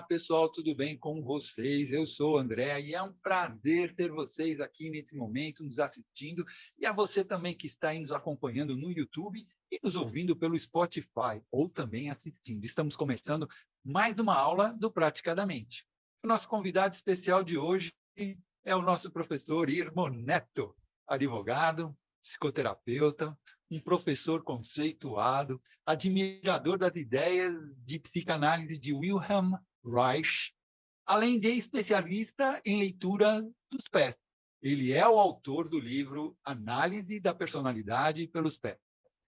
Olá, pessoal, tudo bem com vocês? Eu sou o André e é um prazer ter vocês aqui nesse momento nos assistindo e a você também que está aí nos acompanhando no YouTube e nos ouvindo pelo Spotify ou também assistindo. Estamos começando mais uma aula do Praticadamente. O nosso convidado especial de hoje é o nosso professor Irmo Neto, advogado, psicoterapeuta, um professor conceituado, admirador das ideias de psicanálise de Wilhelm Reich, além de especialista em leitura dos pés. Ele é o autor do livro Análise da Personalidade pelos Pés.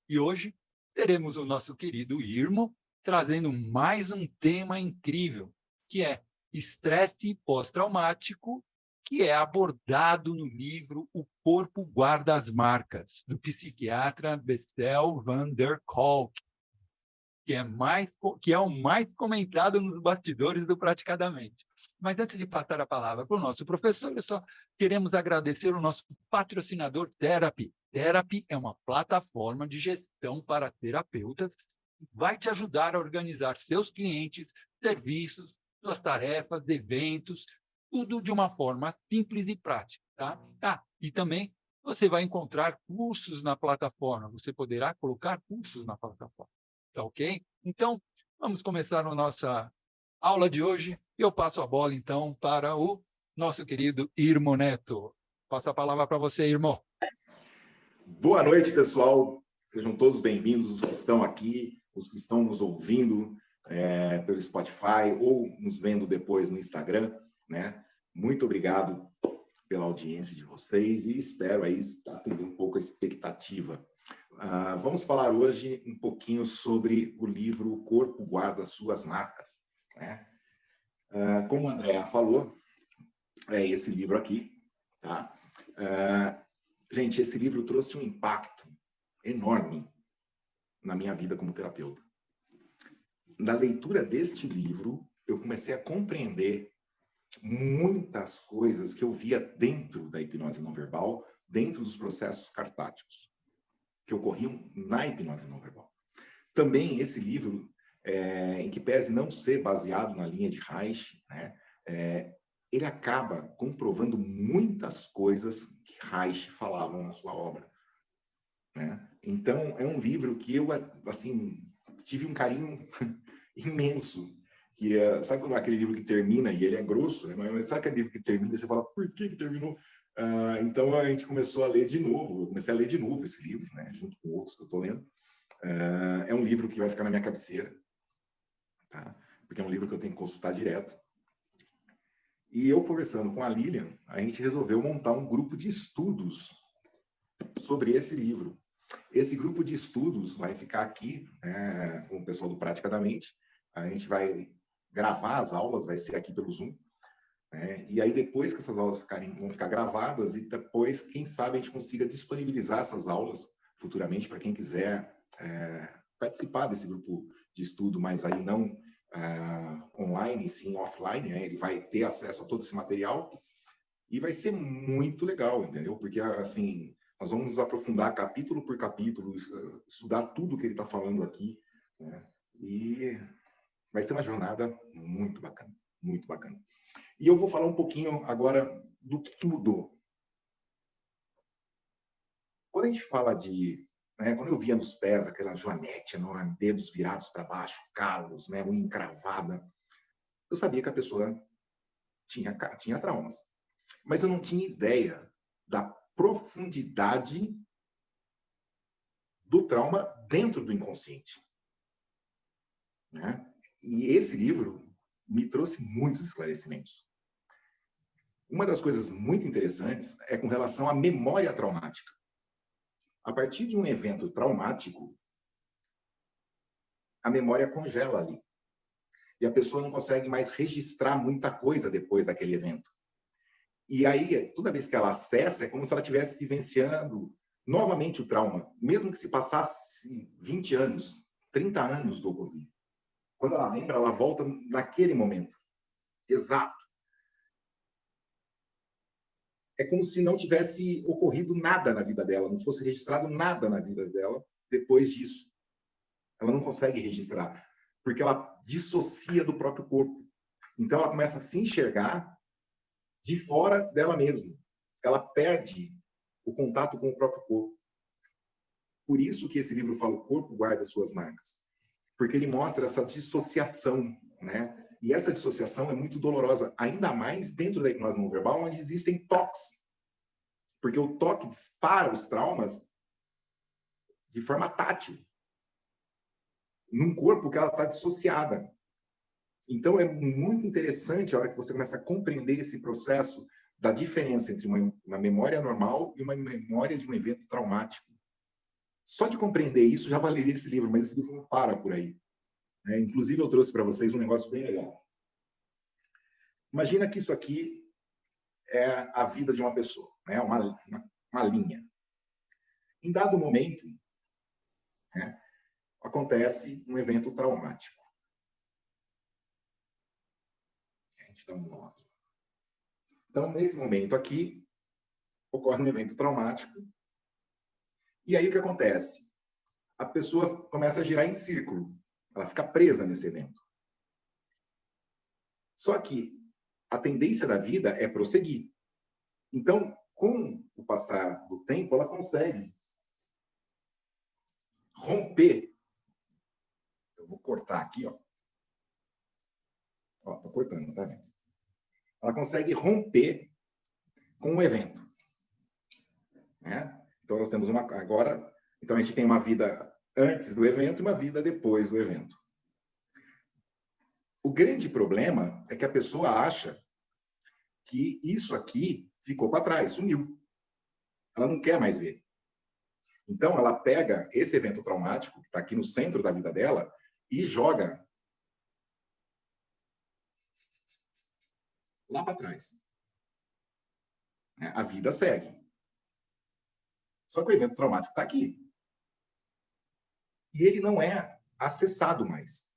E hoje teremos o nosso querido Irmo trazendo mais um tema incrível, que é estresse pós-traumático, que é abordado no livro O Corpo Guarda as Marcas, do psiquiatra Bessel van der Kolk, que é o mais comentado nos bastidores do Praticadamente. Mas antes de passar a palavra para o nosso professor, só queremos agradecer o nosso patrocinador Therapy. Therapy é uma plataforma de gestão para terapeutas que vai te ajudar a organizar seus clientes, serviços, suas tarefas, eventos, tudo de uma forma simples e prática. Tá? E também você vai encontrar cursos na plataforma. Você poderá colocar cursos na plataforma. Tá ok? Então, vamos começar a nossa aula de hoje. Eu passo a bola, então, para o nosso querido Irmo Neto. Passo a palavra para você, Irmo. Boa noite, pessoal. Sejam todos bem-vindos, os que estão aqui, os que estão nos ouvindo pelo Spotify ou nos vendo depois no Instagram, né? Muito obrigado pela audiência de vocês e espero aí atender um pouco a expectativa. Vamos falar hoje um pouquinho sobre o livro O Corpo Guarda Suas Marcas, né? Como a Andrea falou, é esse livro aqui, tá? Gente, esse livro trouxe um impacto enorme na minha vida como terapeuta. Na leitura deste livro, eu comecei a compreender muitas coisas que eu via dentro da hipnose não verbal, dentro dos processos cartáticos que ocorriam na hipnose não verbal. Também esse livro, em que pese não ser baseado na linha de Reich, né, ele acaba comprovando muitas coisas que Reich falava na sua obra, né? Então, é um livro que eu, assim, tive um carinho imenso. Que sabe quando é aquele livro que termina e ele é grosso, né? Mas sabe aquele livro que termina e você fala, por que terminou? Então, a gente começou a ler de novo. Eu comecei a ler de novo esse livro, né? Junto com outros que eu estou lendo. É um livro que vai ficar na minha cabeceira, tá? Porque é um livro que eu tenho que consultar direto. E eu, conversando com a Lilian, a gente resolveu montar um grupo de estudos sobre esse livro. Esse grupo de estudos vai ficar aqui, né, com o pessoal do Praticadamente. A gente vai gravar as aulas, vai ser aqui pelo Zoom. Né? E aí, depois que essas aulas vão ficar gravadas, e depois, quem sabe, a gente consiga disponibilizar essas aulas futuramente para quem quiser participar desse grupo de estudo, mas aí não online, sim offline, né? Ele vai ter acesso a todo esse material e vai ser muito legal, entendeu? Porque, assim, nós vamos nos aprofundar capítulo por capítulo, estudar tudo que ele está falando aqui, né? E vai ser uma jornada muito bacana, muito bacana. E eu vou falar um pouquinho agora do que mudou. Quando a gente fala de... quando eu via nos pés aquela joanete enorme, dedos virados para baixo, calos, né, unha encravada, eu sabia que a pessoa tinha traumas. Mas eu não tinha ideia da profundidade do trauma dentro do inconsciente, né? E esse livro me trouxe muitos esclarecimentos. Uma das coisas muito interessantes é com relação à memória traumática. A partir de um evento traumático, a memória congela ali. E a pessoa não consegue mais registrar muita coisa depois daquele evento. E aí, toda vez que ela acessa, é como se ela estivesse vivenciando novamente o trauma, mesmo que se passasse 20 anos, 30 anos do ocorrido. Quando ela lembra, ela volta naquele momento. Exato. É como se não tivesse ocorrido nada na vida dela, não fosse registrado nada na vida dela depois disso. Ela não consegue registrar, porque ela dissocia do próprio corpo. Então, ela começa a se enxergar de fora dela mesma. Ela perde o contato com o próprio corpo. Por isso que esse livro fala: o corpo guarda suas marcas. Porque ele mostra essa dissociação, né? E essa dissociação é muito dolorosa, ainda mais dentro da hipnose não verbal, onde existem toques. Porque o toque dispara os traumas de forma tátil, num corpo que ela está dissociada. Então, é muito interessante a hora que você começa a compreender esse processo da diferença entre uma memória normal e uma memória de um evento traumático. Só de compreender isso já valeria esse livro, mas esse livro não para por aí. Inclusive, eu trouxe para vocês um negócio bem legal. Imagina que isso aqui é a vida de uma pessoa, né? uma linha. Em dado momento, né, acontece um evento traumático. A gente dá um nó aqui. Então, nesse momento aqui, ocorre um evento traumático. E aí o que acontece? A pessoa começa a girar em círculo. Ela fica presa nesse evento. Só que a tendência da vida é prosseguir. Então, com o passar do tempo, ela consegue romper. Eu vou cortar aqui, ó. Ó, tô cortando, tá vendo? Ela consegue romper com o evento, né? Então, nós temos agora... Então, a gente tem uma vida antes do evento e uma vida depois do evento. O grande problema é que a pessoa acha que isso aqui ficou para trás, sumiu. Ela não quer mais ver. Então, ela pega esse evento traumático, que está aqui no centro da vida dela, e joga lá para trás. A vida segue. Só que o evento traumático está aqui. E ele não é acessado mais.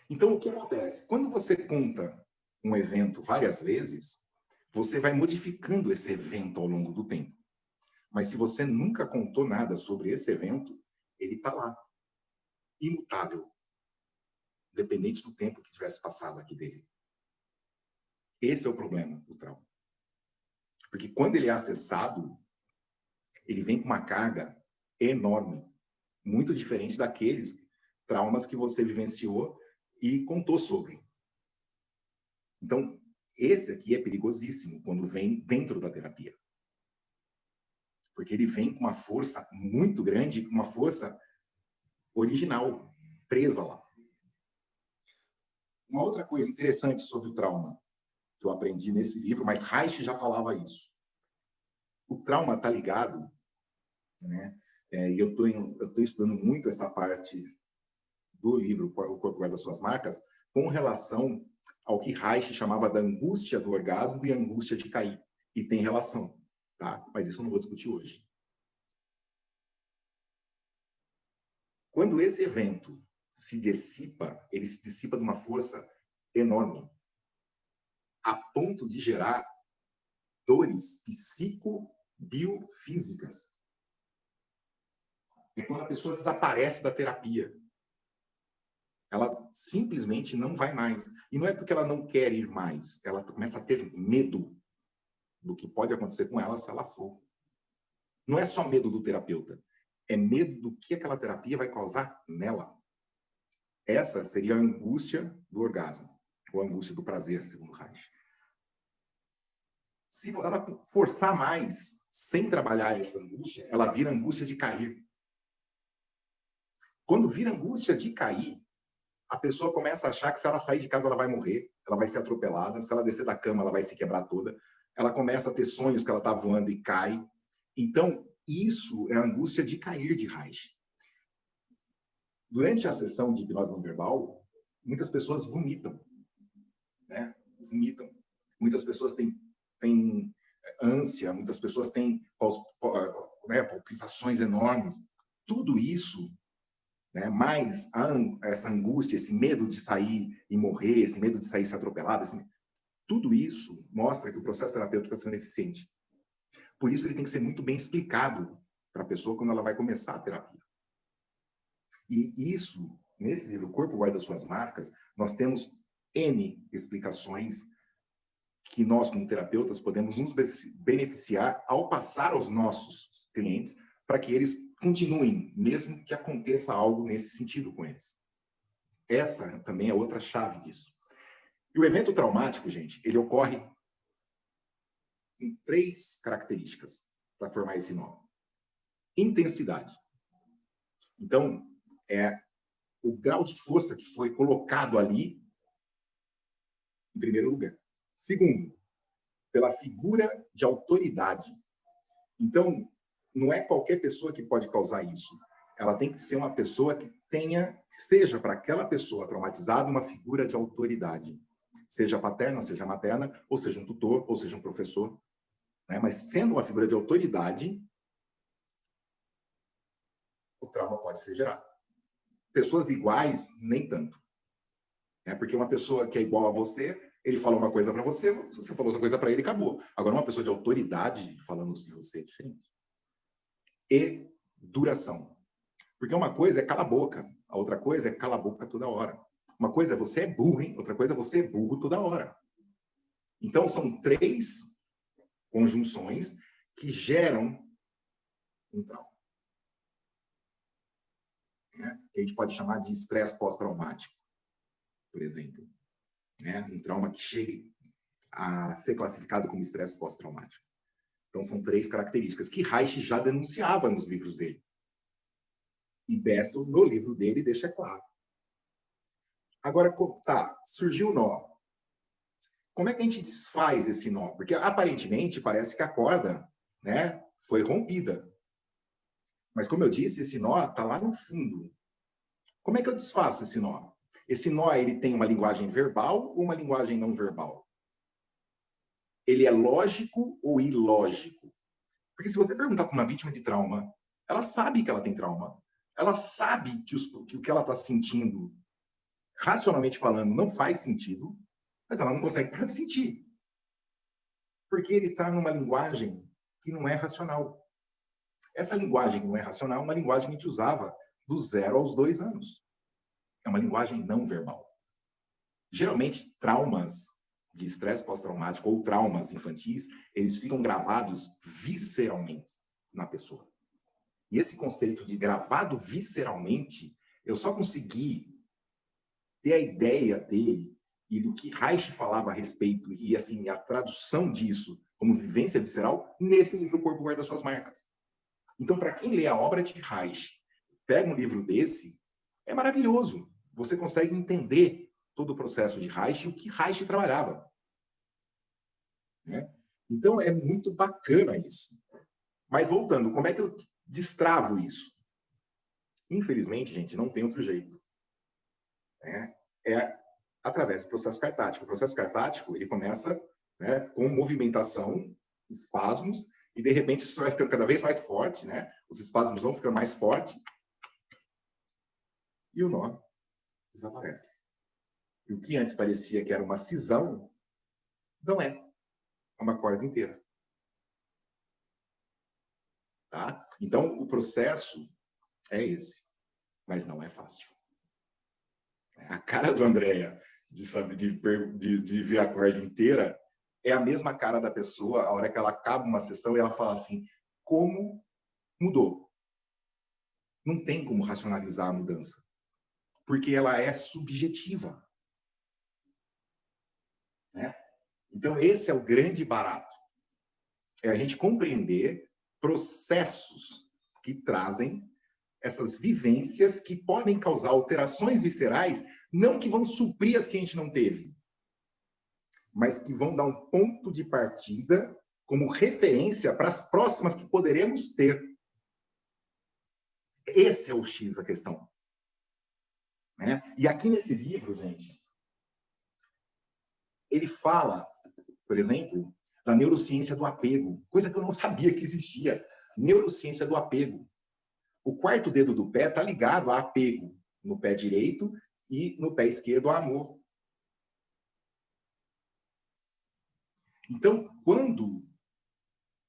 Então, o que acontece? Quando você conta um evento várias vezes, você vai modificando esse evento ao longo do tempo. Mas se você nunca contou nada sobre esse evento, ele está lá, imutável, independente do tempo que tivesse passado aqui dele. Esse é o problema do trauma. Porque quando ele é acessado, ele vem com uma carga enorme, muito diferente daqueles traumas que você vivenciou e contou sobre. Então, esse aqui é perigosíssimo quando vem dentro da terapia. Porque ele vem com uma força muito grande, uma força original, presa lá. Uma outra coisa interessante sobre o trauma, que eu aprendi nesse livro, mas Reich já falava isso. O trauma está ligado, né? E eu estou estudando muito essa parte do livro O Corpo Guarda Suas Marcas, com relação ao que Reich chamava da angústia do orgasmo e angústia de cair. E tem relação, tá? Mas isso eu não vou discutir hoje. Quando esse evento se dissipa, ele se dissipa de uma força enorme, a ponto de gerar dores psicobiofísicas. É quando a pessoa desaparece da terapia. Ela simplesmente não vai mais. E não é porque ela não quer ir mais, ela começa a ter medo do que pode acontecer com ela se ela for. Não é só medo do terapeuta, é medo do que aquela terapia vai causar nela. Essa seria a angústia do orgasmo, ou a angústia do prazer, segundo Reich. Se ela forçar mais, sem trabalhar essa angústia, ela vira angústia de cair. Quando vira angústia de cair, a pessoa começa a achar que se ela sair de casa ela vai morrer, ela vai ser atropelada, se ela descer da cama ela vai se quebrar toda, ela começa a ter sonhos que ela está voando e cai. Então, isso é a angústia de cair de Reich. Durante a sessão de hipnose não verbal, muitas pessoas vomitam, né? Vomitam. Muitas pessoas têm ânsia, muitas pessoas têm palpitações enormes. Tudo isso, né, mais essa angústia, esse medo de sair e morrer, esse medo de sair e ser atropelado, tudo isso mostra que o processo terapêutico está sendo eficiente. Por isso, ele tem que ser muito bem explicado para a pessoa quando ela vai começar a terapia. E isso, nesse livro, O Corpo Guarda Suas Marcas, nós temos N explicações que nós, como terapeutas, podemos nos beneficiar ao passar aos nossos clientes para que eles continuem, mesmo que aconteça algo nesse sentido com eles. Essa também é outra chave disso. E o evento traumático, gente, ele ocorre em 3 características para formar esse nó. Intensidade. Então, é o grau de força que foi colocado ali, em primeiro lugar. Segundo, pela figura de autoridade. Então, não é qualquer pessoa que pode causar isso. Ela tem que ser uma pessoa que seja para aquela pessoa traumatizada uma figura de autoridade. Seja paterna, seja materna, ou seja um tutor, ou seja um professor. Né? Mas sendo uma figura de autoridade, o trauma pode ser gerado. Pessoas iguais, nem tanto. Porque uma pessoa que é igual a você, ele fala uma coisa para você, você falou outra coisa para ele, acabou. Agora, uma pessoa de autoridade falando de você é diferente. E duração. Porque uma coisa é cala a boca, a outra coisa é cala a boca toda hora. Uma coisa é você é burro, hein? Outra coisa é você é burro toda hora. Então, são 3 conjunções que geram um trauma. Que a gente pode chamar de estresse pós-traumático, por exemplo. Um trauma que chegue a ser classificado como estresse pós-traumático. Então, são 3 características que Reich já denunciava nos livros dele. E Bessel, no livro dele, deixa claro. Agora, surgiu o nó. Como é que a gente desfaz esse nó? Porque, aparentemente, parece que a corda, foi rompida. Mas, como eu disse, esse nó está lá no fundo. Como é que eu desfaço esse nó? Esse nó, ele tem uma linguagem verbal ou uma linguagem não verbal? Ele é lógico ou ilógico? Porque se você perguntar para uma vítima de trauma, ela sabe que ela tem trauma. Ela sabe que o que ela está sentindo, racionalmente falando, não faz sentido, mas ela não consegue parar de sentir. Porque ele está numa linguagem que não é racional. Essa linguagem que não é racional é uma linguagem que a gente usava do 0 aos 2 anos. É uma linguagem não verbal. Geralmente, traumas de estresse pós-traumático ou traumas infantis, eles ficam gravados visceralmente na pessoa. E esse conceito de gravado visceralmente, eu só consegui ter a ideia dele e do que Reich falava a respeito e assim a tradução disso como vivência visceral nesse livro O Corpo Guarda Suas Marcas. Então, para quem lê a obra de Reich, pega um livro desse, é maravilhoso. Você consegue entender todo o processo de Reich e o que Reich trabalhava. Então, é muito bacana isso. Mas, voltando, como é que eu destravo isso? Infelizmente, gente, não tem outro jeito. É através do processo cartático. O processo cartático, ele começa com movimentação, espasmos, e, de repente, isso vai ficando cada vez mais forte, os espasmos vão ficando mais fortes, e o nó desaparece. E o que antes parecia que era uma cisão, não é. É uma corda inteira. Tá? Então, o processo é esse, mas não é fácil. A cara do Andréa de ver a corda inteira é a mesma cara da pessoa a hora que ela acaba uma sessão e ela fala assim, como mudou? Não tem como racionalizar a mudança, porque ela é subjetiva. Então, esse é o grande barato. É a gente compreender processos que trazem essas vivências que podem causar alterações viscerais, não que vão suprir as que a gente não teve, mas que vão dar um ponto de partida como referência para as próximas que poderemos ter. Esse é o X da questão. E aqui nesse livro, gente, ele fala, por exemplo, da neurociência do apego, coisa que eu não sabia que existia. Neurociência do apego. O 4º dedo do pé está ligado a apego no pé direito e no pé esquerdo a amor. Então, quando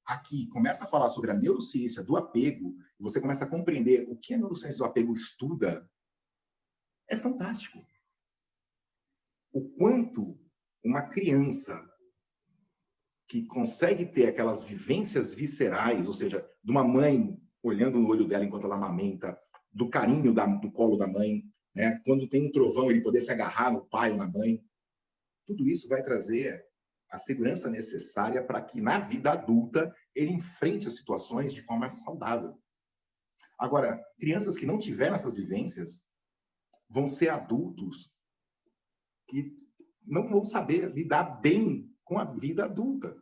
aqui começa a falar sobre a neurociência do apego, você começa a compreender o que a neurociência do apego estuda, é fantástico. o quanto uma criança que consegue ter aquelas vivências viscerais, ou seja, de uma mãe olhando no olho dela enquanto ela amamenta, do carinho do colo da mãe, né? Quando tem um trovão, ele poder se agarrar no pai ou na mãe. Tudo isso vai trazer a segurança necessária para que, na vida adulta, ele enfrente as situações de forma saudável. Agora, crianças que não tiveram essas vivências vão ser adultos que não vão saber lidar bem com a vida adulta.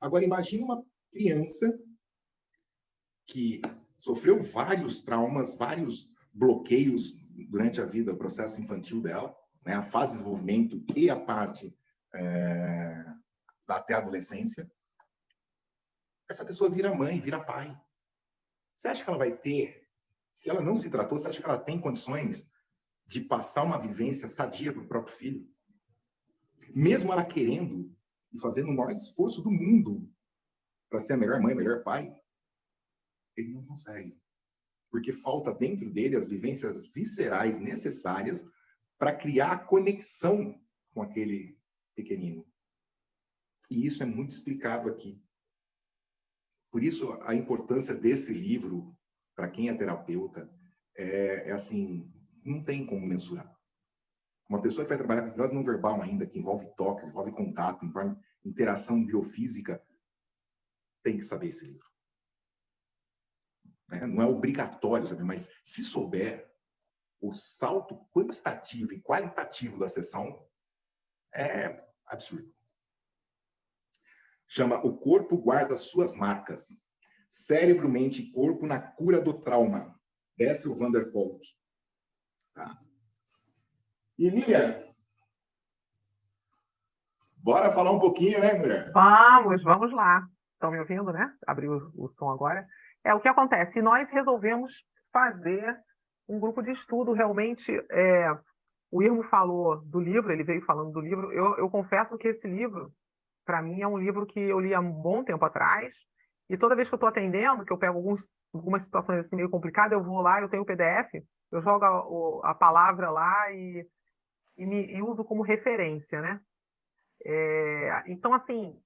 Agora, imagine uma criança que sofreu vários traumas, vários bloqueios durante a vida, o processo infantil dela, né, a fase de desenvolvimento e a parte até a adolescência. Essa pessoa vira mãe, vira pai. Você acha que ela vai ter, se ela não se tratou, você acha que ela tem condições de passar uma vivência sadia para o próprio filho? Mesmo ela querendo e fazendo o maior esforço do mundo para ser a melhor mãe, melhor pai, ele não consegue. Porque falta dentro dele as vivências viscerais necessárias para criar a conexão com aquele pequenino. E isso é muito explicado aqui. Por isso, a importância desse livro, para quem é terapeuta, é assim, não tem como mensurar. Uma pessoa que vai trabalhar com hipnose não verbal ainda, que envolve toques, envolve contato, envolve interação biofísica, tem que saber esse livro. Não é obrigatório saber, mas se souber, o salto quantitativo e qualitativo da sessão é absurdo. Chama O Corpo Guarda Suas Marcas. Cérebro, Mente e Corpo na Cura do Trauma. Bessel van der Kolk. Tá. E Lilian, bora falar um pouquinho, né, mulher? Vamos lá. Estão me ouvindo, né? Abriu o som agora. O que acontece? Nós resolvemos fazer um grupo de estudo, realmente. O Irmo falou do livro, ele veio falando do livro. Eu confesso que esse livro, para mim, é um livro que eu li há um bom tempo atrás. E toda vez que eu estou atendendo, que eu pego algumas situações assim meio complicadas, eu vou lá, eu tenho o PDF, eu jogo a palavra lá e uso como referência, né? Então, assim,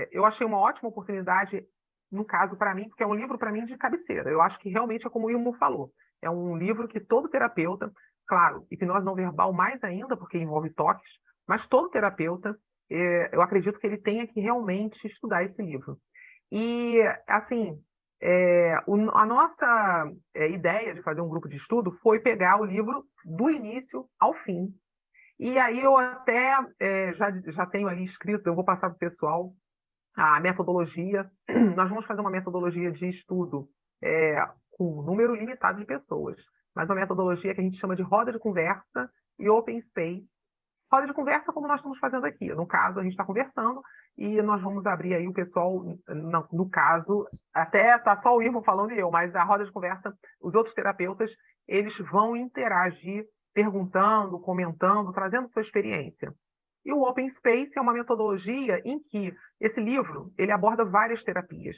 eu achei uma ótima oportunidade, no caso, para mim, porque é um livro, para mim, de cabeceira. Eu acho que realmente é como o Ilmo falou. É um livro que todo terapeuta, claro, hipnose não verbal mais ainda, porque envolve toques, mas todo terapeuta, eu acredito que ele tenha que realmente estudar esse livro. E, assim, a nossa ideia de fazer um grupo de estudo foi pegar o livro do início ao fim. E aí eu até já tenho ali escrito, eu vou passar para o pessoal a metodologia. Nós vamos fazer uma metodologia de estudo com um número limitado de pessoas, mas uma metodologia que a gente chama de roda de conversa e open space. Roda de conversa como nós estamos fazendo aqui. No caso, a gente está conversando e nós vamos abrir aí o pessoal, no caso, até está só o Irmo falando e eu, mas a roda de conversa, os outros terapeutas, eles vão interagir perguntando, comentando, trazendo sua experiência. E o Open Space é uma metodologia em que esse livro ele aborda várias terapias.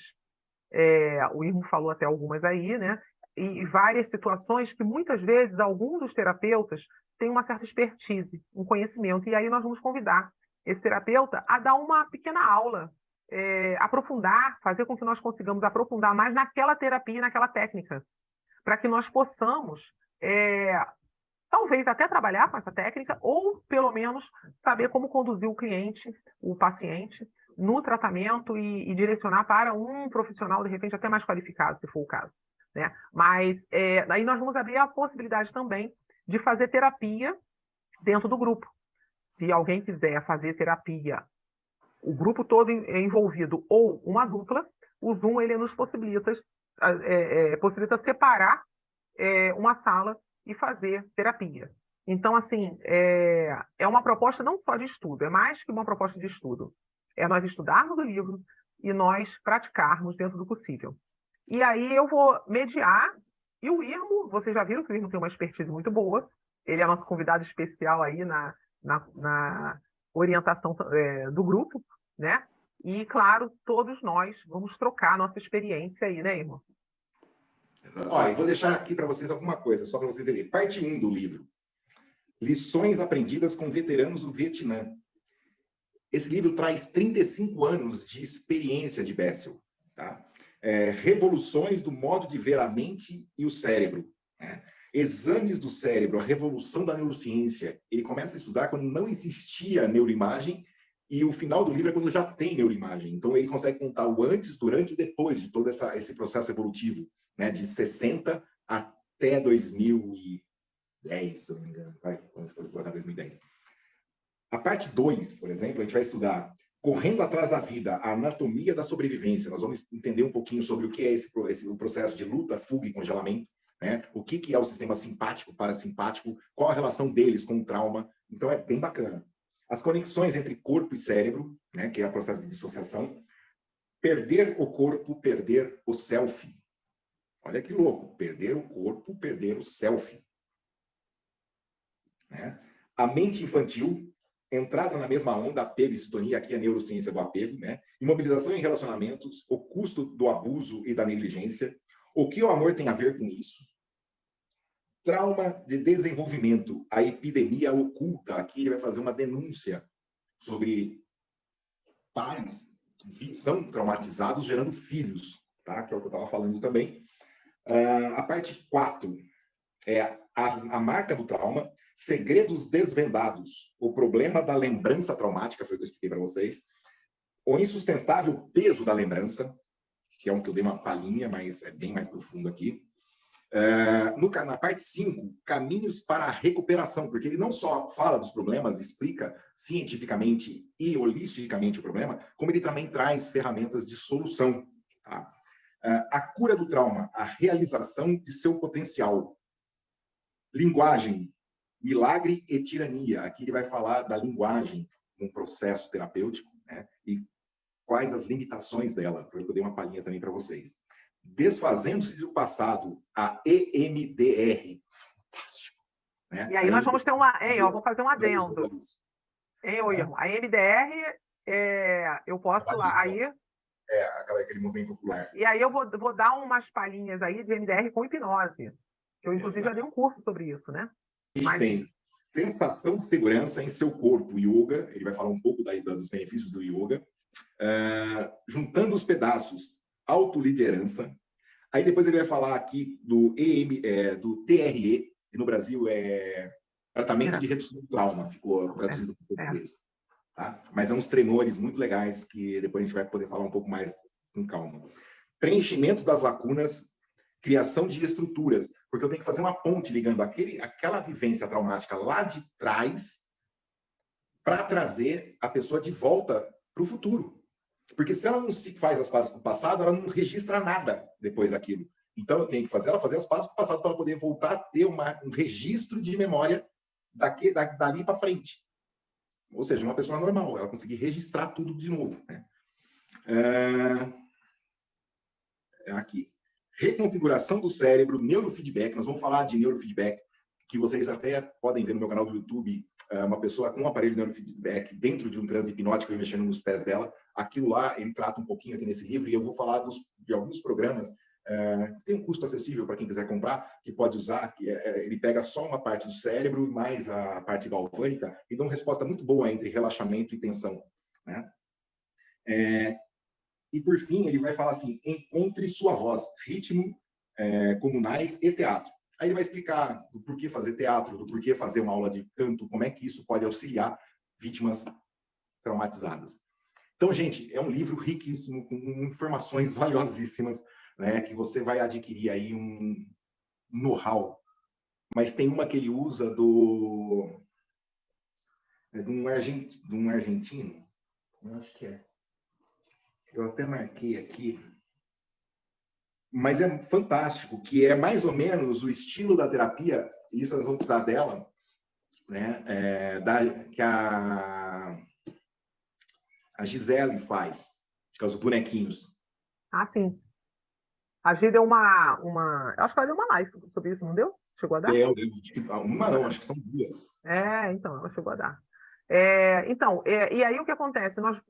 O Irmo falou até algumas aí, né? E várias situações que muitas vezes alguns dos terapeutas têm uma certa expertise, um conhecimento. E aí nós vamos convidar esse terapeuta a dar uma pequena aula, aprofundar, fazer com que nós consigamos aprofundar mais naquela terapia, naquela técnica, para que nós possamos talvez até trabalhar com essa técnica, ou pelo menos saber como conduzir o cliente, o paciente, no tratamento e direcionar para um profissional, de repente, até mais qualificado, se for o caso, né? Mas aí nós vamos abrir a possibilidade também de fazer terapia dentro do grupo. Se alguém quiser fazer terapia, o grupo todo envolvido, ou uma dupla, o Zoom ele nos possibilita separar uma sala e fazer terapia. Então, assim, é uma proposta não só de estudo, é mais que uma proposta de estudo. É nós estudarmos o livro e nós praticarmos dentro do possível. E aí eu vou mediar, e o Irmo, vocês já viram que o Irmo tem uma expertise muito boa, ele é nosso convidado especial aí na orientação do grupo, né? E, claro, todos nós vamos trocar a nossa experiência aí, né, Irmo? Olha, eu vou deixar aqui para vocês alguma coisa, só para vocês verem. Parte 1 do livro. Lições aprendidas com veteranos do Vietnã. Esse livro traz 35 anos de experiência de Bessel. Tá? Revoluções do modo de ver a mente e o cérebro. Né? Exames do cérebro, a revolução da neurociência. Ele começa a estudar quando não existia neuroimagem e o final do livro é quando já tem neuroimagem. Então, ele consegue contar o antes, durante e depois de todo esse processo evolutivo, né? De 60 até 2010, se eu não me engano. Vamos colocar 2010. A parte 2, por exemplo, a gente vai estudar Correndo Atrás da Vida, a anatomia da sobrevivência. Nós vamos entender um pouquinho sobre o que é o processo de luta, fuga e congelamento, né? O que é o sistema simpático, parasimpático, qual a relação deles com o trauma. Então, é bem bacana. As conexões entre corpo e cérebro, né? Que é o processo de dissociação. Perder o corpo, perder o self. Olha que louco. Perder o corpo, perder o self. Né? A mente infantil, entrada na mesma onda, apego e sintonia, aqui é a neurociência do apego, né? Imobilização em relacionamentos, o custo do abuso e da negligência, o que o amor tem a ver com isso, trauma de desenvolvimento, a epidemia oculta, aqui ele vai fazer uma denúncia sobre pais que são traumatizados gerando filhos, tá? Que é o que eu estava falando também. A parte 4 é a marca do trauma, segredos desvendados, o problema da lembrança traumática, foi o que eu expliquei para vocês, o insustentável peso da lembrança, que é um que eu dei uma palhinha, mas é bem mais profundo aqui. Na parte 5, caminhos para a recuperação, porque ele não só fala dos problemas, explica cientificamente e holisticamente o problema, como ele também traz ferramentas de solução. Tá? A cura do trauma, a realização de seu potencial. Linguagem, milagre e tirania. Aqui ele vai falar da linguagem num processo terapêutico, né? E quais as limitações dela. Foi o que eu dei uma palhinha também para vocês. Desfazendo-se do passado, a EMDR. Fantástico. Né? E aí nós vamos ter eu vou fazer um adendo. A EMDR, eu posso lá. Aí, aquele movimento ocular. E aí eu vou dar umas palhinhas aí de EMDR com hipnose. Eu, inclusive, já dei um curso sobre isso, né? E tem sensação de segurança em seu corpo, yoga. Ele vai falar um pouco dos benefícios do yoga. Juntando os pedaços, autoliderança. Aí depois ele vai falar aqui do TRE, que no Brasil é tratamento de redução do trauma, ficou traduzido para o português. Tá? Mas é uns tremores muito legais que depois a gente vai poder falar um pouco mais com calma. Preenchimento das lacunas, criação de estruturas, porque eu tenho que fazer uma ponte ligando aquela vivência traumática lá de trás para trazer a pessoa de volta para o futuro. Porque se ela não se faz as pazes com o passado, ela não registra nada depois daquilo. Então, eu tenho que fazer ela fazer as pazes com o passado para ela poder voltar a ter um registro de memória dali para frente. Ou seja, uma pessoa normal, ela conseguir registrar tudo de novo. Né? Aqui. Reconfiguração do cérebro, neurofeedback. Nós vamos falar de neurofeedback, que vocês até podem ver no meu canal do YouTube, uma pessoa com um aparelho de neurofeedback dentro de um transe hipnótico e mexendo nos pés dela. Aquilo lá, ele trata um pouquinho aqui nesse livro, e eu vou falar de alguns programas. Tem um custo acessível para quem quiser comprar, que pode usar, que ele pega só uma parte do cérebro, mais a parte galvânica, e dá uma resposta muito boa entre relaxamento e tensão. Né? E, por fim, ele vai falar assim, encontre sua voz, ritmo, comunais e teatro. Aí ele vai explicar do porquê fazer teatro, do porquê fazer uma aula de canto, como é que isso pode auxiliar vítimas traumatizadas. Então, gente, é um livro riquíssimo, com informações valiosíssimas, né, que você vai adquirir aí um know-how. Mas tem uma que ele usa de um argentino, eu acho que é. Eu até marquei aqui. Mas é fantástico, que é mais ou menos o estilo da terapia, e isso nós vamos precisar dela, né, que a Gisele faz, que é os bonequinhos. Ah, sim. A Gi deu acho que ela deu uma live sobre isso, não deu? Chegou a dar? Uma não, acho que são duas. Então, ela chegou a dar. E aí o que acontece? Nós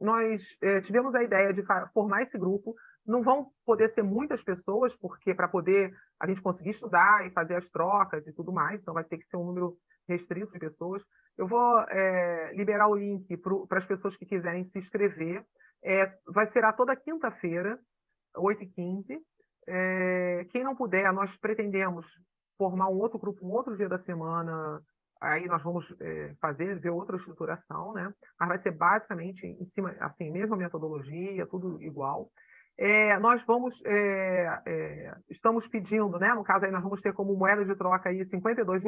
tivemos a ideia de formar esse grupo. Não vão poder ser muitas pessoas, porque para poder a gente conseguir estudar e fazer as trocas e tudo mais, então vai ter que ser um número restrito de pessoas. Eu vou liberar o link para as pessoas que quiserem se inscrever. Vai ser toda quinta-feira, 8h15. Quem não puder, nós pretendemos formar um outro grupo, um outro dia da semana. Aí nós vamos ver outra estruturação, né? Mas vai ser basicamente em cima, assim, mesma metodologia, tudo igual. Nós estamos pedindo, né? No caso aí nós vamos ter como moeda de troca aí R$52.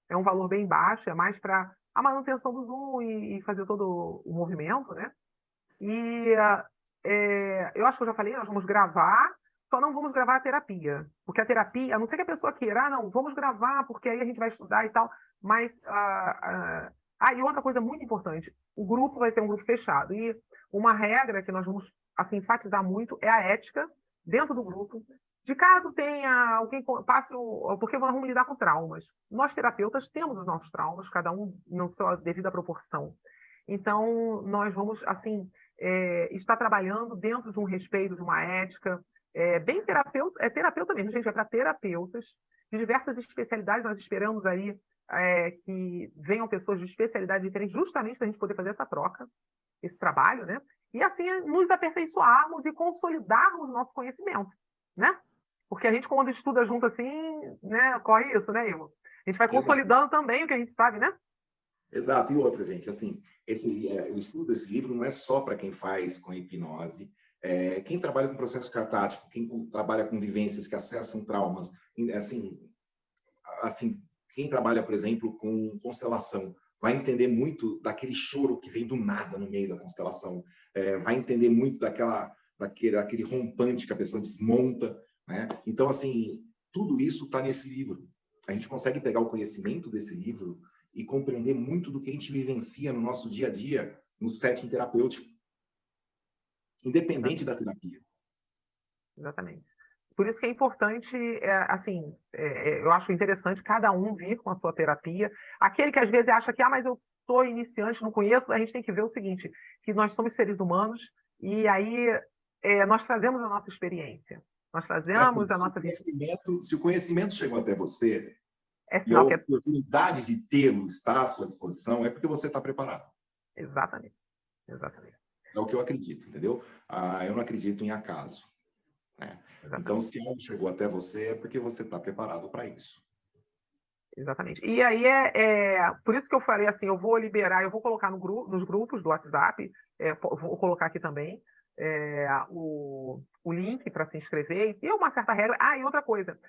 É um valor bem baixo, é mais para a manutenção do Zoom e fazer todo o movimento, né? E eu acho que eu já falei, nós vamos gravar, só não vamos gravar a terapia, porque a terapia, a não ser que a pessoa queira, não, vamos gravar, porque aí a gente vai estudar e tal, mas... e outra coisa muito importante, o grupo vai ser um grupo fechado, e uma regra que nós vamos assim, enfatizar muito é a ética dentro do grupo, de caso tenha alguém passe, porque vamos lidar com traumas. Nós, terapeutas, temos os nossos traumas, cada um na sua devida proporção. Então, nós vamos, assim, estar trabalhando dentro de um respeito, de uma ética, bem terapeuta mesmo, gente, é para terapeutas de diversas especialidades. Nós esperamos aí que venham pessoas de especialidades diferentes, justamente para a gente poder fazer essa troca, esse trabalho, né? E assim nos aperfeiçoarmos e consolidarmos o nosso conhecimento, né? Porque a gente, quando estuda junto assim, né, corre isso, né, Ivo? A gente vai consolidando também o que a gente sabe, né? Exato. E outra, gente, assim, o estudo desse livro não é só para quem faz com hipnose, quem trabalha com processo catático, quem trabalha com vivências que acessam traumas, assim, quem trabalha, por exemplo, com constelação, vai entender muito daquele choro que vem do nada no meio da constelação, vai entender muito daquele rompante que a pessoa desmonta, né? Então, assim, tudo isso está nesse livro. A gente consegue pegar o conhecimento desse livro e compreender muito do que a gente vivencia no nosso dia a dia, no setting terapêutico, independente da terapia. Exatamente. Por isso que é importante, eu acho interessante cada um vir com a sua terapia. Aquele que às vezes acha que, mas eu sou iniciante, não conheço, a gente tem que ver o seguinte, que nós somos seres humanos e aí nós trazemos a nossa experiência. Nós trazemos a nossa vida. Se o conhecimento chegou até você, e a sinal oportunidade de tê-lo está à sua disposição, é porque você está preparado. Exatamente. Exatamente. É o que eu acredito, entendeu? Eu não acredito em acaso. Né? Então, se algo chegou até você, é porque você está preparado para isso. Exatamente. E aí por isso que eu falei assim, eu vou liberar, eu vou colocar nos grupos do WhatsApp, vou colocar aqui também o link para se inscrever, e uma certa regra. E outra coisa,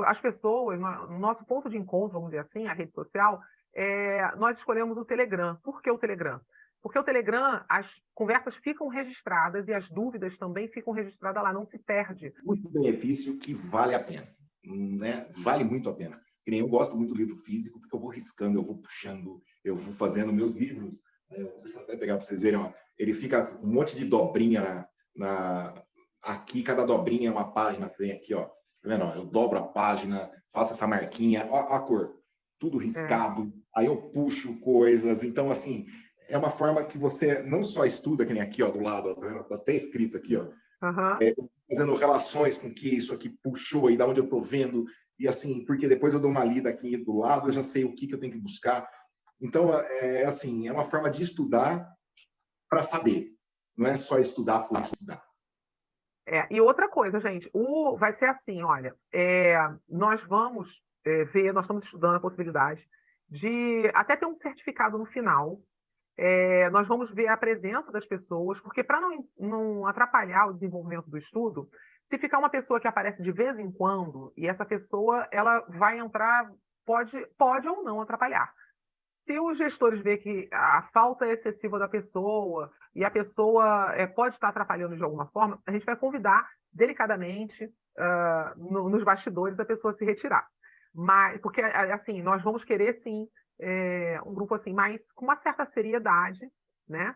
as pessoas, no nosso ponto de encontro, vamos dizer assim, a rede social, nós escolhemos o Telegram. Por que o Telegram? Porque o Telegram, as conversas ficam registradas e as dúvidas também ficam registradas lá, não se perde. Custo-benefício que vale a pena, né? Vale muito a pena. Que nem eu gosto muito do livro físico, porque eu vou riscando, eu vou puxando, eu vou fazendo meus livros. Deixa eu até pegar para vocês verem, ó. Ele fica com um monte de dobrinha aqui, cada dobrinha é uma página que tem aqui, ó. Tá vendo? Eu dobro a página, faço essa marquinha, ó, a cor, tudo riscado, aí eu puxo coisas. Então, assim, é uma forma que você não só estuda, que nem aqui, ó, do lado, ó, tá até escrito aqui, ó, fazendo relações com que isso aqui puxou e da onde eu tô vendo, e assim, porque depois eu dou uma lida aqui do lado, eu já sei o que eu tenho que buscar. Então, assim, é uma forma de estudar para saber, não é só estudar por estudar. E outra coisa, gente, vai ser assim, olha, nós vamos ver, nós estamos estudando a possibilidade de até ter um certificado no final. Nós vamos ver a presença das pessoas, porque para não atrapalhar o desenvolvimento do estudo, se ficar uma pessoa que aparece de vez em quando, e essa pessoa ela vai entrar, pode ou não atrapalhar. Se os gestores verem que a falta é excessiva da pessoa e a pessoa pode estar atrapalhando de alguma forma, a gente vai convidar delicadamente nos bastidores a pessoa se retirar. Mas, porque, assim, nós vamos querer, sim, um grupo assim, mais com uma certa seriedade, né?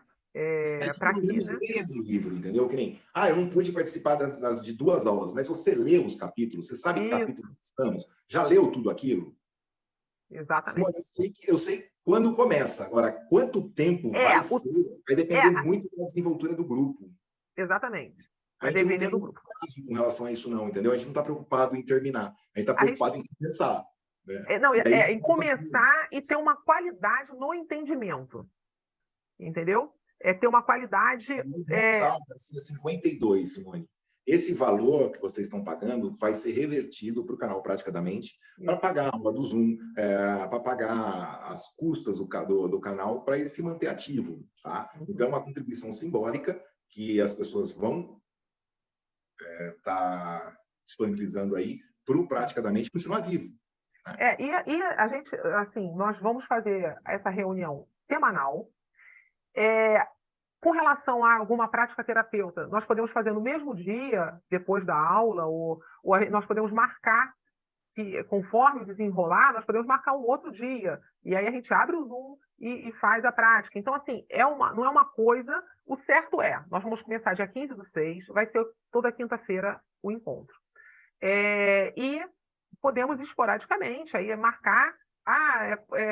Para que, né? Leia o livro, entendeu? Que nem, eu não pude participar de 2 aulas, mas você leu os capítulos, você sabe que capítulo estamos, já leu tudo aquilo? Exatamente. Eu sei quando começa. Agora, quanto tempo vai ser, vai depender muito da desenvoltura do grupo. Exatamente. A gente não tem muito prazo com relação a isso, não, entendeu? A gente não está preocupado em terminar. A gente está preocupado em começar. Né? Em começar e ter uma qualidade no entendimento. Entendeu? Ter uma qualidade. Mensal, vai ser 52, Simone. Esse valor que vocês estão pagando vai ser revertido para o canal Prática da Mente, para pagar a aula do Zoom, para pagar as custas do canal, para ele se manter ativo. Tá? Então, é uma contribuição simbólica que as pessoas vão estar disponibilizando aí para o Prática da Mente continuar vivo. Né? E a gente, assim, nós vamos fazer essa reunião semanal. Com relação a alguma prática terapeuta, nós podemos fazer no mesmo dia, depois da aula, ou nós podemos marcar, conforme desenrolar, nós podemos marcar um outro dia. E aí a gente abre o Zoom e faz a prática. Então, assim, não é uma coisa. O certo nós vamos começar dia 15/6, vai ser toda quinta-feira o encontro. E podemos esporadicamente aí marcar.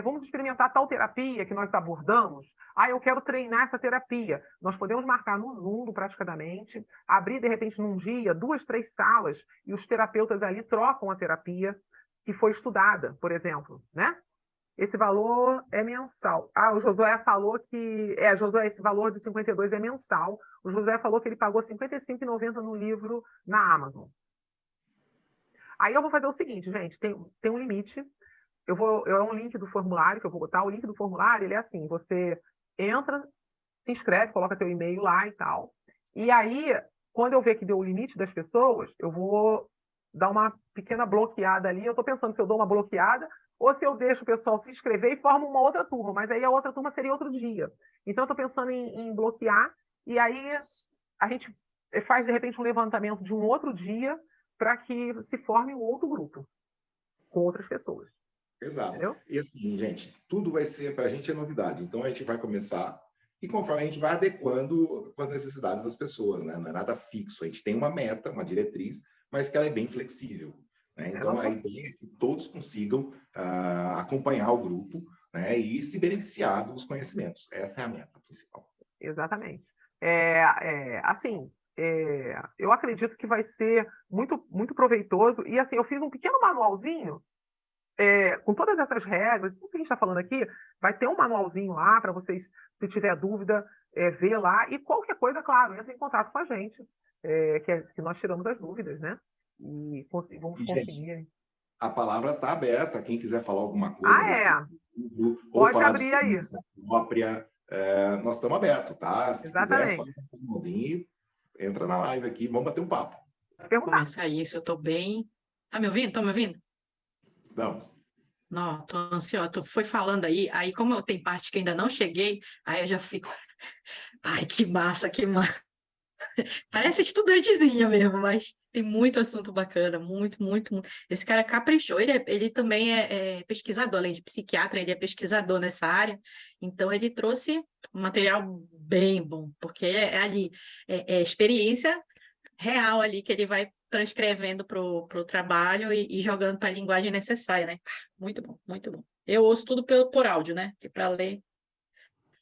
Vamos experimentar tal terapia que nós abordamos. Eu quero treinar essa terapia. Nós podemos marcar no Zoom, praticamente, abrir, de repente, num dia, 2, 3 salas, e os terapeutas ali trocam a terapia que foi estudada, por exemplo, né? Esse valor é mensal. O Josué falou que... Josué, esse valor de 52 é mensal. O Josué falou que ele pagou R$ 55,90 no livro na Amazon. Aí eu vou fazer o seguinte, gente, tem um limite. É um link do formulário que eu vou botar. O link do formulário, ele é assim, você entra, se inscreve, coloca teu e-mail lá e tal. E aí, quando eu ver que deu o limite das pessoas, eu vou dar uma pequena bloqueada ali. Eu estou pensando se eu dou uma bloqueada ou se eu deixo o pessoal se inscrever e forma uma outra turma. Mas aí a outra turma seria outro dia. Então, eu estou pensando em bloquear. E aí, a gente faz, de repente, um levantamento de um outro dia para que se forme um outro grupo com outras pessoas. Exato. Entendeu? E assim, gente, tudo vai ser, para a gente, é novidade. Então, a gente vai começar e conforme a gente vai adequando com as necessidades das pessoas, né? Não é nada fixo. A gente tem uma meta, uma diretriz, mas que ela é bem flexível. Né? Então, a ideia é que todos consigam acompanhar o grupo, né? E se beneficiar dos conhecimentos. Essa é a meta principal. Exatamente. Eu acredito que vai ser muito, muito proveitoso. E assim, eu fiz um pequeno manualzinho com todas essas regras, tudo que a gente está falando aqui, vai ter um manualzinho lá para vocês, se tiver dúvida, ver lá. E qualquer coisa, claro, entre em contato com a gente, que nós tiramos as dúvidas, né? E vamos conseguir. Gente, a palavra está aberta. Quem quiser falar alguma coisa Pode ou falar abrir aí. própria, nós estamos abertos, tá? Se quiser, só botar um mãozinho, entra na live aqui, vamos bater um papo. Começar isso, eu estou bem. Tá me ouvindo? Estão me ouvindo? Estamos. Não, estou ansiosa. Tu foi falando aí como tem parte que ainda não cheguei, aí eu já fico. Ai, que massa, que massa. Parece estudantezinha mesmo, mas tem muito assunto bacana, muito, muito, muito. Esse cara caprichou, ele também é pesquisador, além de psiquiatra, ele é pesquisador nessa área, então ele trouxe um material bem bom, porque é experiência real ali que ele vai transcrevendo para o trabalho e jogando para a linguagem necessária, né? Muito bom, muito bom. Eu ouço tudo por áudio, né? Que para ler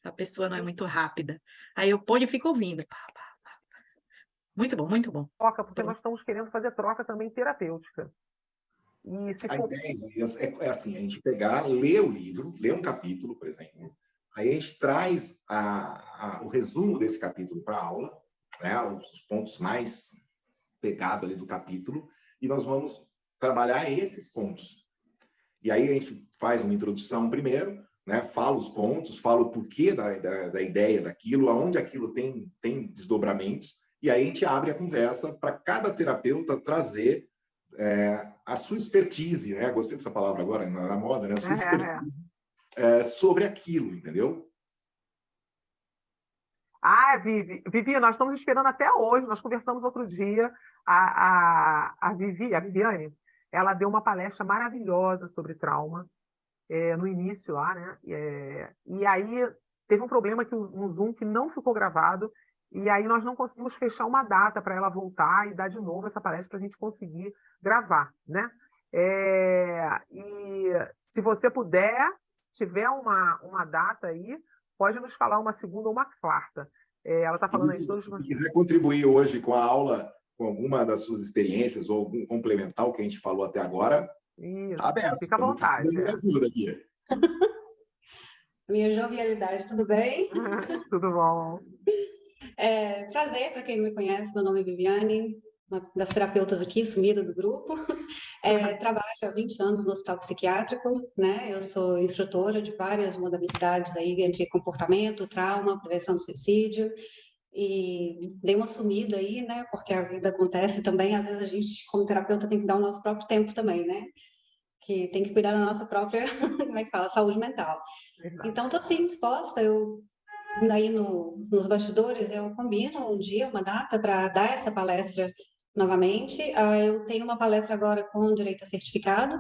a pessoa não é muito rápida. Aí eu ponho e fico ouvindo. Muito bom, muito bom. Troca, porque nós estamos querendo fazer troca também terapêutica. A ideia é assim, a gente pegar, ler o livro, ler um capítulo, por exemplo, aí a gente traz o resumo desse capítulo para a aula, né, os pontos mais pegados ali do capítulo, e nós vamos trabalhar esses pontos. E aí a gente faz uma introdução primeiro, né, fala os pontos, fala o porquê da ideia daquilo, aonde aquilo tem desdobramentos, e aí a gente abre a conversa para cada terapeuta trazer a sua expertise, né? Gostei dessa palavra agora, na moda, né? A sua expertise sobre aquilo, entendeu? Vivi, nós estamos esperando até hoje, nós conversamos outro dia, a Viviane, ela deu uma palestra maravilhosa sobre trauma, no início lá, né? E aí teve um problema no Zoom que não ficou gravado, e aí nós não conseguimos fechar uma data para ela voltar e dar de novo essa palestra para a gente conseguir gravar, né? E se você puder, tiver uma data aí, pode nos falar uma segunda ou uma quarta. Ela está falando aí de todos Se quiser contribuir hoje com a aula, com alguma das suas experiências ou algum complementar o que a gente falou até agora, está aberto. Fica à Estamos precisando vontade. de ajuda aqui. Minha jovialidade, tudo bem? Tudo bom. Prazer, para quem não me conhece, meu nome é Viviane, uma das terapeutas aqui, sumida do grupo. Trabalho há 20 anos no hospital psiquiátrico, né? Eu sou instrutora de várias modalidades aí, entre comportamento, trauma, prevenção do suicídio, e dei uma sumida aí, né? Porque a vida acontece também, às vezes a gente, como terapeuta, tem que dar o nosso próprio tempo também, né? Que tem que cuidar da nossa própria, como é que fala, saúde mental. Verdade. Então, estou sim disposta, aí nos bastidores, eu combino um dia, uma data para dar essa palestra novamente. Eu tenho uma palestra agora com direito a certificado,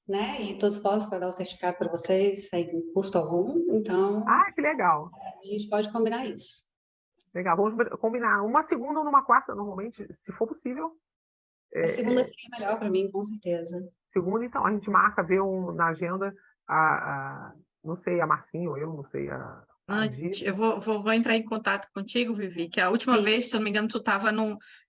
né? E estou disposta a dar o certificado para vocês sem custo algum. Então, Que legal. a gente pode combinar isso. Legal. Vamos combinar uma segunda ou numa quarta, normalmente, se for possível. A segunda seria melhor para mim, com certeza. Segunda, então, a gente marca, vê na agenda, não sei, a Marcinha ou eu, não sei, Eu vou entrar em contato contigo, Vivi, que a última vez, se eu não me engano, tu estava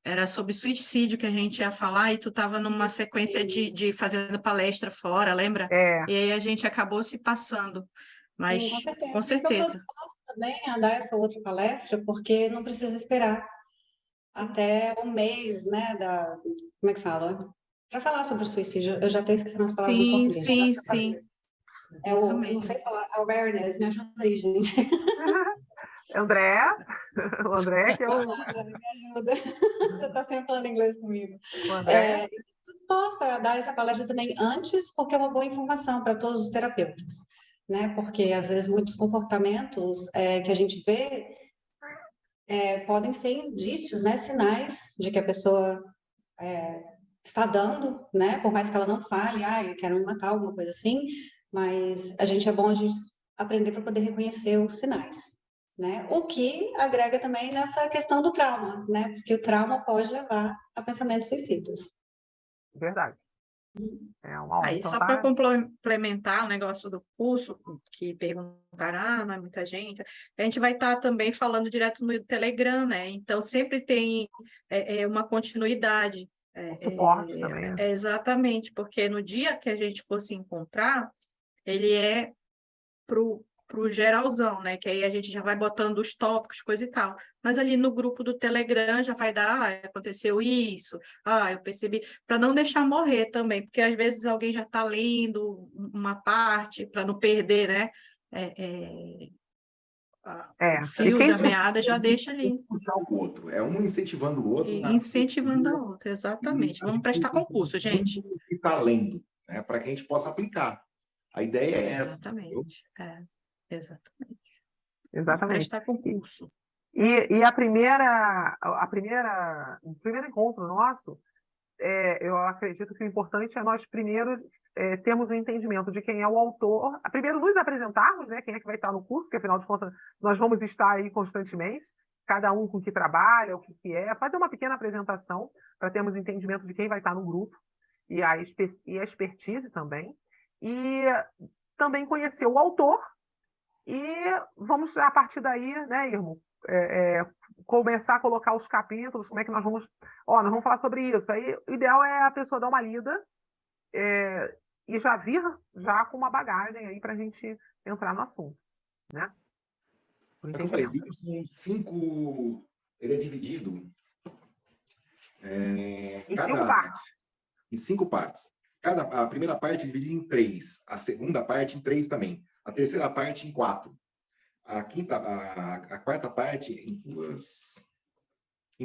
era sobre suicídio que a gente ia falar, e tu estava numa sequência de fazendo palestra fora, lembra? E aí a gente acabou se passando. Mas, Sim, com certeza. com certeza. Eu estou disposta também a dar essa outra palestra, porque não precisa esperar até um mês, né, como é que fala? Para falar sobre o suicídio. Eu já estou esquecendo as palavras em português. Sim. Isso mesmo. Não sei falar awareness, me ajuda aí, gente. André, o André que é o... Me ajuda. Você está sempre falando inglês comigo. O André. Estou disposta a dar essa palestra também antes, porque é uma boa informação para todos os terapeutas, né? Porque, às vezes, muitos comportamentos que a gente vê podem ser indícios, né? Sinais de que a pessoa está dando, né? Por mais que ela não fale, eu quero me matar, alguma coisa assim, mas é bom a gente aprender para poder reconhecer os sinais, né? O que agrega também nessa questão do trauma, né? Porque o trauma pode levar a pensamentos suicidas. Verdade. Uma Aí, então, só para complementar o negócio do curso, que perguntaram, não é muita gente, a gente vai estar também falando direto no Telegram, né? Então, sempre tem uma continuidade. Suporte também, né? Exatamente, porque no dia que a gente for se encontrar, ele é pro geralzão, né? Que aí a gente já vai botando os tópicos, coisa e tal. Mas ali no grupo do Telegram já vai dar, aconteceu isso, eu percebi, para não deixar morrer também, porque às vezes alguém já está lendo uma parte para não perder, né? O fio da meada já deixa ali. O outro. É um incentivando o outro. Incentivando a outra, exatamente. Vamos prestar concurso, gente. Está lendo, né? Para que a gente possa aplicar. A ideia é essa. Exatamente. Exatamente. Exatamente. Prestar concurso. E o primeiro encontro nosso, eu acredito que o importante é nós primeiro termos um entendimento de quem é o autor, primeiro nos apresentarmos, né, quem é que vai estar no curso, porque afinal de contas nós vamos estar aí constantemente, cada um com o que trabalha, o que é, fazer uma pequena apresentação para termos entendimento de quem vai estar no grupo e a expertise também, e também conhecer o autor. E vamos, a partir daí, né, Irmo, começar a colocar os capítulos, como é que nós vamos... nós vamos falar sobre isso. Aí, o ideal é a pessoa dar uma lida e já vir já com uma bagagem aí para a gente entrar no assunto, né? É que eu falei, são 5... Ele é dividido em 5 partes. A primeira parte é dividida em 3, a segunda parte em 3 também, a terceira parte em 4, a quarta parte em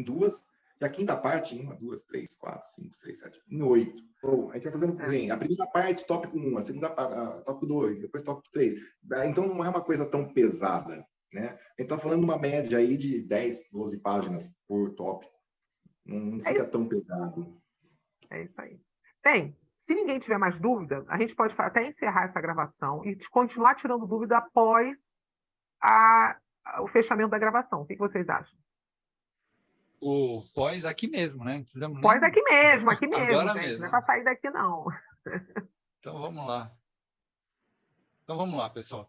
2, e a quinta parte em 1, 2, 3, 4, 5, 6, 7, em 8. A gente vai fazendo assim, a primeira parte, tópico 1, a segunda tópico 2, depois tópico 3. Então não é uma coisa tão pesada, né? A gente está falando uma média aí de 10, 12 páginas por tópico. Não fica tão pesado. É isso aí. Bem, se ninguém tiver mais dúvida, a gente pode até encerrar essa gravação e continuar tirando dúvida após o fechamento da gravação. O que vocês acham? O pós aqui mesmo, né? Pós aqui mesmo, Agora gente. mesmo. Não é para sair daqui, não. Então, vamos lá. Então, vamos lá, pessoal.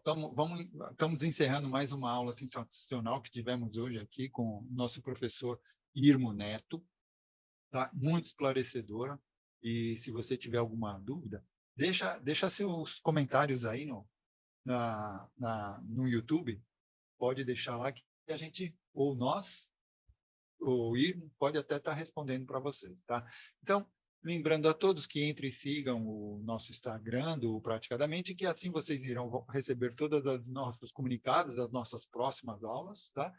Estamos encerrando mais uma aula sensacional que tivemos hoje aqui com o nosso professor Irmo Neto. Tá? Muito esclarecedora. E se você tiver alguma dúvida, deixa seus comentários aí no YouTube. Pode deixar lá que a gente, ou nós, ou o Irmo, pode até estar respondendo para vocês. Tá? Então, lembrando a todos que entrem e sigam o nosso Instagram do Praticadamente, que assim vocês irão receber todos os nossos comunicados das nossas próximas aulas. Tá?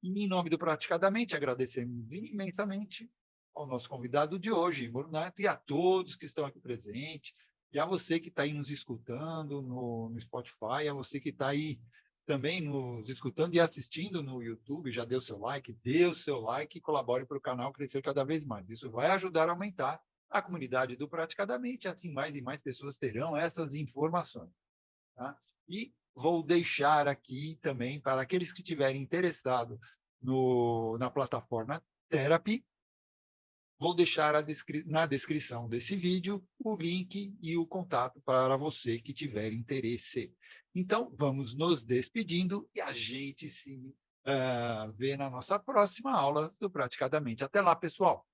E, em nome do Praticadamente, agradecemos imensamente ao nosso convidado de hoje, Irmo Neto, e a todos que estão aqui presentes, e a você que está aí nos escutando no Spotify, a você que está aí também nos escutando e assistindo no YouTube, já deu seu like, e colabore para o canal crescer cada vez mais. Isso vai ajudar a aumentar a comunidade do Praticadamente, assim mais e mais pessoas terão essas informações. Tá? E vou deixar aqui também, para aqueles que estiverem interessados na plataforma Therapy, vou deixar na descrição desse vídeo o link e o contato para você que tiver interesse. Então, vamos nos despedindo e a gente se vê na nossa próxima aula do Praticadamente. Até lá, pessoal!